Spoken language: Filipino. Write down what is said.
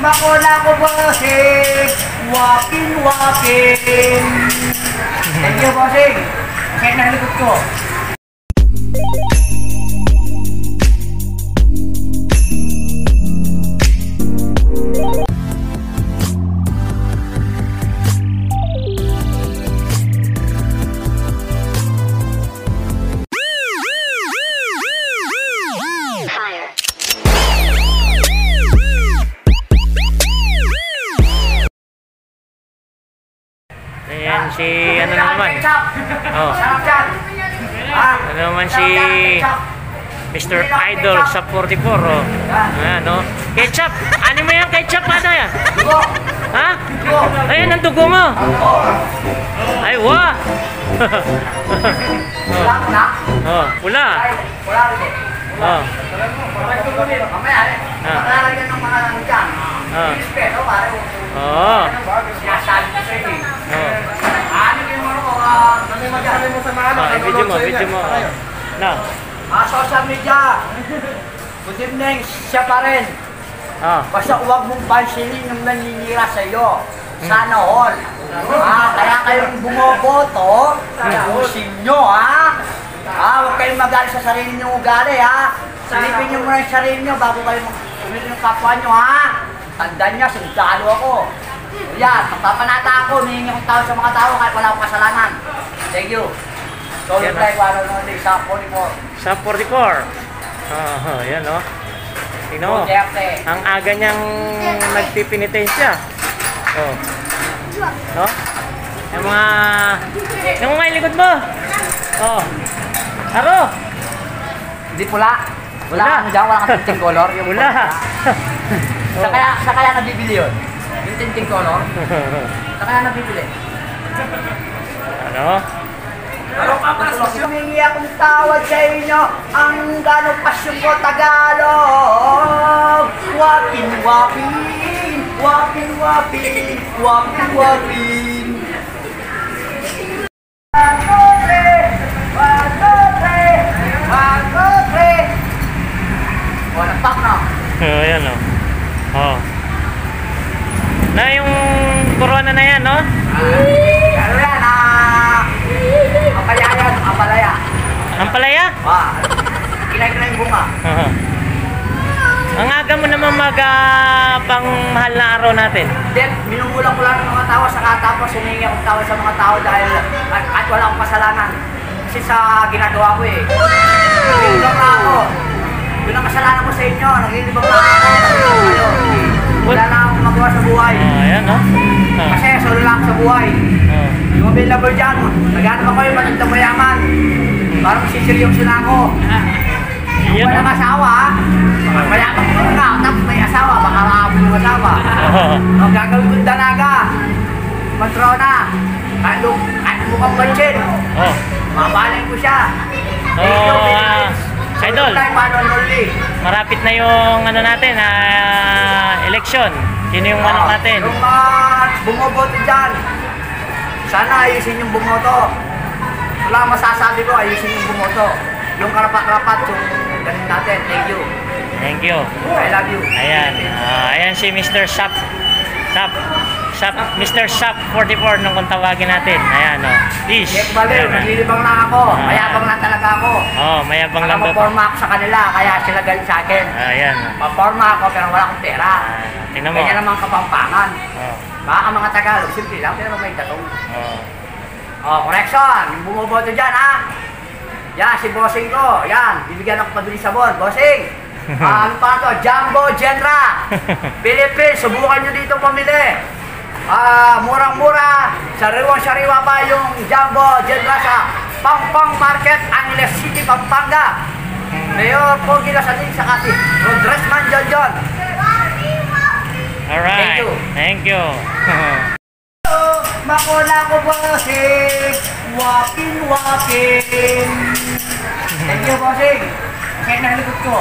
makuna ko bossing. Walking, walking. Thank you, bossing. Kaya nalikot ko. Ayan si ano naman. Oh. Ano naman si Mr. Idol sa 44 oh. Ayan oh. Ketchup. Ano mo yan ketchup ano yan? Ha? Ayan ang dugo mo. Ay wa. Oh, pula. Oh. Oh. Video mo. Na. Social media. Good evening, siya pa rin. Basta huwag mong pansinin yung naninira sa iyo. Sana all. Kaya kayong bumoboto, usin nyo ha. Huwag kayong magalit sa sarili nyo ugali ha. Silipin nyo muna yung sarili nyo bago kayo sumili yung kapwa nyo ha. Tandaan nyo, sundalo ako. Yan, magpapanata ako, humihingi akong tao sa mga tao kahit wala akong kasalanan. Thank you. So, yung like, wala nung ulit sa 44. Sa 44. Yan o. Tingnan mo. Ang aga niyang nagpipinitensya. Oh. No? Yung mga ilikod mo. Oh. Aro. Hindi pula. Wala kang dyan, wala kang tinting color. Wala. Sa kaya nabibili yun? Yung tinting color? Sa kaya nabibili? Ano? Humingi akong tawad sa inyo ang gano'ng pasyon ko Tagalog. Walking, walking, walking, walking, walking, walking. Oh, nagpak na. Ayan o. Oh. Na yung corona na yan, no? Ano yan, ampalaya. Ampalaya? Kinay-kinay yung bunga. Ang aga mo naman pang mahal na araw natin. Then, minumulang ko lang ng mga tao sa katapos humingi akong tawad sa mga tao dahil at wala akong kasalanan. Kasi sa ginagawa ko eh. Naglilibang na ako. Yun ang kasalanan ko sa inyo. Naglilibang na ako. Wala na akong magawa sa buhay. Ayan no? Kasi solo lang sa buhay. Yung available dyan, naghanap ako yung magandang mayaman. Parang sisiryoso na ako. Yung walang asawa, mayaman ko na, tapos may asawa, baka makabuli yung asawa. Ang gagawin ko dalaga, matrona, kahit mukhang pansin, mabalin ko siya. Idol, marapit na yung ano natin, election. Sino yung manok natin? Yung bumoboto dyan, sana ayusin yung bumoto. Wala masasabi ko, ayusin yung bumoto. Yung karapat-karapat, yung ganun natin. Thank you. Thank you. I love you. Ayan. Ayan si Mr. Shop. Mr. Shop 44 nung kung tawagin natin. Ayan o. Ish. Yes, baliw. Naglilibang na ako. Mayabang na talaga ako. Mayabang lang daw. Maporma ako sa kanila, kaya sila galit sa akin. Ayan. Maporma ako pero wala akong pera. Tingnan mo. Kanya naman kapampangan. Baka mga Tagalog, simple lang, pero may tatong. Correction. Yung bumoboto dyan, ha? Yan, si bossing ko. Yan, bibigyan ako pabili sabon. Bossing! Ano pa ito? Jumbo Genra! Philippines, subukan nyo dito pamili. Murang-mura. Sariwang-sariwa pa yung Jumbo Genra sa Pampang Market, Angeles City, Pampanga. Mayor Pogi na sa din sa kasi. Congressman John. Alright. Thank you. Makuna ko bossing. Walking. Thank you, bossing. Kaya nalikot ko.